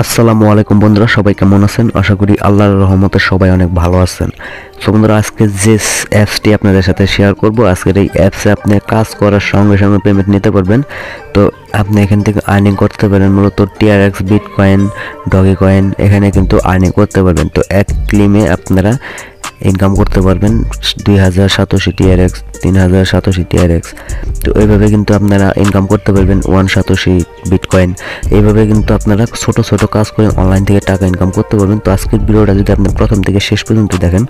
আসসালামু আলাইকুম বন্ধুরা, সবাই কেমন আছেন? আশা করি আল্লাহর রহমতে সবাই অনেক ভালো আছেন। সো বন্ধুরা, আজকে যে অ্যাপসটি আপনাদের সাথে শেয়ার করব, আজকের এই অ্যাপসে আপনি কাজ করার সঙ্গে সঙ্গে পেমেন্ট নিতে পারবেন। তো আপনি এখান থেকে আর্নিং করতে পারেন মূলত TRX, বিটকয়েন, ডগি কয়েন, এখানে কিন্তু আর্নিং করতে পারবেন। তো এক ক্লিমে আপনারা ইনকাম করতে পারবেন 2000 সাতোশি TRX, 3000 সাতোশি TRX। তো এইভাবে কিন্তু আপনারা ইনকাম করতে পারবেন 1 সাতোশি বিটকয়েন। এইভাবে কিন্তু আপনারা ছোট ছোট কাজ করে অনলাইন থেকে টাকা ইনকাম করতে পারবেন। তো আজকের ভিডিওটা যদি আপনি প্রথম থেকে শেষ পর্যন্ত দেখেন,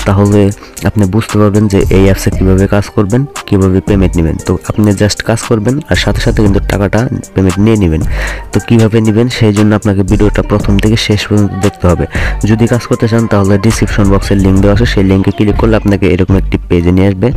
তাহলে আপনি বুঝতে পারবেন যে এই অ্যাপসে কীভাবে কাজ করবেন, কীভাবে পেমেন্ট নেবেন। তো আপনি জাস্ট কাজ করবেন আর সাথে সাথে কিন্তু টাকাটা পেমেন্ট নিয়ে নেবেন। তো কীভাবে নেবেন সেই জন্য আপনাকে ভিডিওটা প্রথম থেকে শেষ পর্যন্ত দেখতে হবে। যদি কাজ করতে চান তাহলে ডিসক্রিপশন বক্সের লিঙ্ক দেওয়া আছে, সেই লিঙ্কে ক্লিক করলে আপনাকে এরকম একটি পেজে নিয়ে আসবে।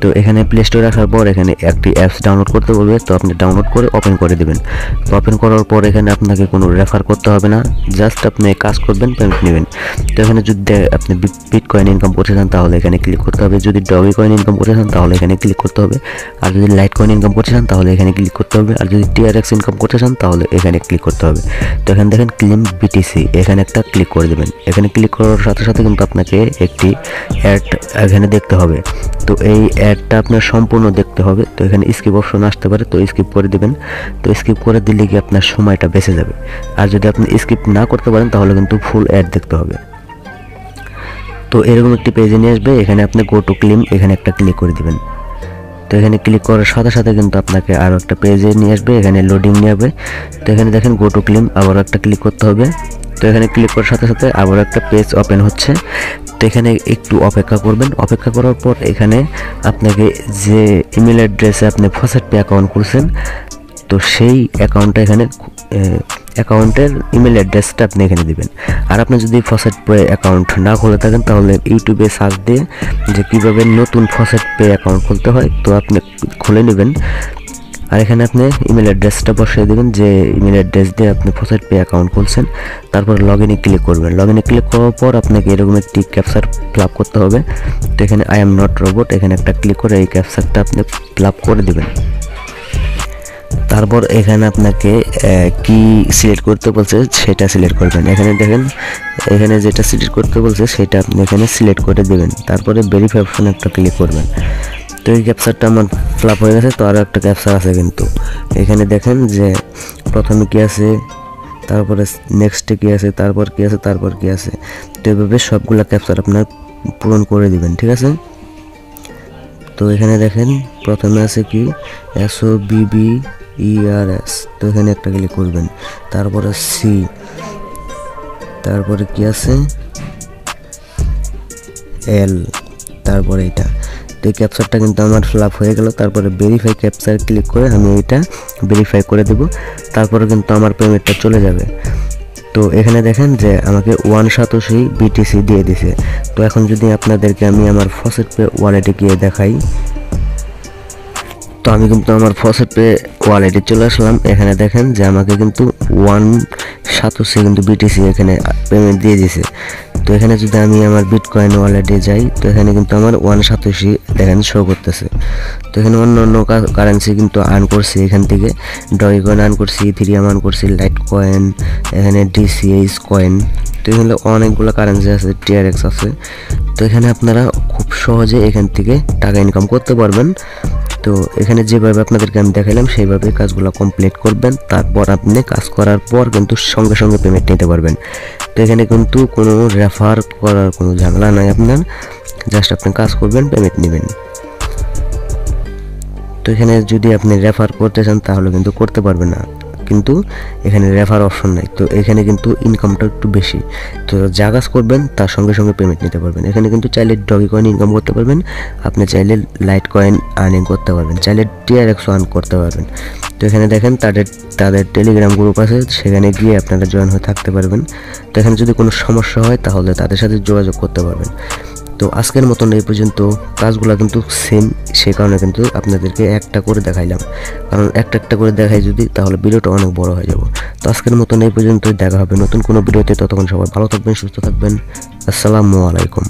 তো এখানে প্লে স্টোরে আসার পর এখানে একটি অ্যাপস ডাউনলোড করতে বলবে। তো আপনি ডাউনলোড করে ওপেন করে দেবেন। তো ওপেন করার পর এখানে আপনাকে কোনো রেফার করতে হবে না, জাস্ট আপনি কাজ করবেন, পেমেন্ট নেবেন। তো এখানে যদি আপনি বিটকয়েন ইনকাম করতে চান তাহলে এখানে ক্লিক করতে হবে, যদি ডগি কয়েন ইনকাম করতে চান তাহলে এখানে ক্লিক করতে হবে, আর যদি লাইট কয়েন ইনকাম করতে চান তাহলে এখানে ক্লিক করতে হবে, আর যদি TRX ইনকাম করতে চান তাহলে এখানে ক্লিক করতে হবে। তো এখানে দেখেন ক্লেম BTC, এখানে একটা ক্লিক করে দেবেন। এখানে ক্লিক করার সাথে সাথে কিন্তু আপনাকে একটি অ্যাড এখানে দেখতে হবে। তো এই অ্যাডটা আপনার সম্পূর্ণ দেখতে হবে। তো এখানে স্কিপ অপশন আসতে পারে, তো স্কিপ করে দিবেন। তো স্কিপ করে দিলে কি আপনার সময়টা বেঁচে যাবে। আর যদি আপনি স্কিপ না করতে পারেন তাহলে কিন্তু ফুল অ্যাড দেখতে হবে। তো এরকম একটি পেজে নিয়ে আসবে। এখানে আপনি গো টু ক্লেম, এখানে একটা ক্লিক করে দিবেন। তো এখানে ক্লিক করার সাথে সাথে কিন্তু আপনাকে আরও একটা পেজে নিয়ে আসবে, এখানে লোডিং নিয়ে আসবে। তো এখানে দেখেন গো টু ক্লেম, আবার একটা ক্লিক করতে হবে। তো এখানে ক্লিক করার সাথে সাথে আবার একটা পেজ ওপেন হচ্ছে। তো এখানে একটু অপেক্ষা করবেন। অপেক্ষা করার পর এখানে আপনাকে যে ইমেল অ্যাড্রেসে আপনি ফসেট পে অ্যাকাউন্ট খুলছেন, তো সেই অ্যাকাউন্টটা এখানে অ্যাকাউন্টের ইমেল অ্যাড্রেসটা আপনি এখানে দিবেন। আর আপনি যদি ফসেট পে অ্যাকাউন্ট না খুলে থাকেন তাহলে ইউটিউবে সার্চ দিয়ে যে কীভাবে নতুন ফসেট পে অ্যাকাউন্ট খুলতে হয়, তো আপনি খুলে নেবেন। আর এখানে আপনি ইমেল অ্যাড্রেসটা বসিয়ে দেবেন, যে ইমেল অ্যাড্রেস দিয়ে আপনি ফসেট পে অ্যাকাউন্ট খুলছেন। তারপর লগ ইনে ক্লিক করবেন। লগ ইনে ক্লিক করার পর আপনাকে এরকম একটি ক্যাপচার ফিল আপ করতে হবে। তো এখানে আই এম নট রোবট, এখানে একটা ক্লিক করে এই ক্যাপচারটা আপনি ফিল আপ করে দেবেন। তারপর এখানে আপনাকে কি সিলেক্ট করতে বলছে সেটা সিলেক্ট করবেন। এখানে দেখেন এখানে যেটা সিলেক্ট করতে বলছে সেটা আপনি এখানে সিলেক্ট করে দেবেন। তারপরে ভেরিফাই অপশনে একটা ক্লিক করবেন। তো এই ক্যাপচারটা আমার ফিল আপ হয়ে গেছে। তো আরও একটা ক্যাপচার আছে, কিন্তু এখানে দেখেন যে প্রথমে কি আছে, তারপরে নেক্সটে কি আছে, তারপর কি আছে, তারপর কি আছে। তো এইভাবে সবগুলো ক্যাপচার আপনার পূরণ করে দিবেন, ঠিক আছে। তো এখানে দেখেন প্রথমে আছে কি SOBBERS, তো এখানে একটা ক্লিক করবেন। তারপরে C, তারপরে কি আছে L, তারপরে এটা। তো এই ক্যাপচারটা কিন্তু আমার ফিল আপ হয়ে গেল। তারপরে ভেরিফাই ক্যাপচার ক্লিক করে আমি এটা ভেরিফাই করে দেব। তারপরে কিন্তু আমার পেমেন্টটা চলে যাবে। তো এখানে দেখেন যে আমাকে 1 সাতোশি BTC দিয়ে দিছে। তো এখন যদি আপনাদেরকে আমি আমার ফসেট পে ওয়ালেটে গিয়ে দেখাই, তো আমি কিন্তু আমার ফসেট পে ওয়ালেটে চলে আসলাম। এখানে দেখেন যে আমাকে কিন্তু 1 সাতোশি কিন্তু BTC এখানে পেমেন্ট দিয়ে দিছে। তো এখানে যদি আমি আমার বিটকয়েন ওয়ালেটে যাই, তো এখানে কিন্তু আমার 1 সাতোশি দেখেন শো করতেছে। তো এখানে অন্য অন্য কারেন্সি কিন্তু আর্ন করছি, এখান থেকে ডগি কয়েন আর্ন করছি, ইথেরিয়াম আর্ন করছি, লাইট কয়েন, এখানে DCH কয়েন। তো এখানে অনেকগুলো কারেন্সি আছে, TRX আছে। তো এখানে আপনারা খুব সহজে এখান থেকে টাকা ইনকাম করতে পারবেন। তো এখানে যেভাবে আপনাদেরকে আমি দেখালাম সেইভাবে কাজগুলো কমপ্লিট করবেন। তারপর আপনি কাজ করার পর কিন্তু সঙ্গে সঙ্গে পেমেন্ট নিতে পারবেন। তো এখানে কিন্তু কোনো রেফার করার কোনো ঝামেলা নাই আপনার, জাস্ট আপনি কাজ করবেন, পেমেন্ট নেবেন। তো এখানে যদি আপনি রেফার করতে চান তাহলে কিন্তু করতে পারবেন না, কিন্তু এখানে রেফার অপশন নাই। তো এখানে কিন্তু ইনকামটা একটু বেশি। তো যা কাজ করবেন তার সঙ্গে সঙ্গে পেমেন্ট নিতে পারবেন। এখানে কিন্তু চাইলে ডগি কয়েন ইনকাম করতে পারবেন, আপনি চাইলে লাইট কয়েন আর্নিং করতে পারবেন, চাইলে TRX আর্ন করতে পারবেন। তো এখানে দেখেন তাদের টেলিগ্রাম গ্রুপ আছে, সেখানে গিয়ে আপনারা জয়েন হয়ে থাকতে পারবেন। তো এখানে যদি কোনো সমস্যা হয় তাহলে তাদের সাথে যোগাযোগ করতে পারবেন। তো আজকের মতন এই পর্যন্ত। কাজগুলো কিন্তু সেম, সেই কারণে কিন্তু আপনাদেরকে একটা করে দেখাইলাম, কারণ একটা একটা করে দেখাই যদি তাহলে ভিডিওটা অনেক বড় হয়ে যাব। তো আজকের মতন এই পর্যন্তই, দেখা হবে নতুন কোনো ভিডিওতে। ততক্ষণ সবাই ভালো থাকবেন, সুস্থ থাকবেন। আসসালামু আলাইকুম।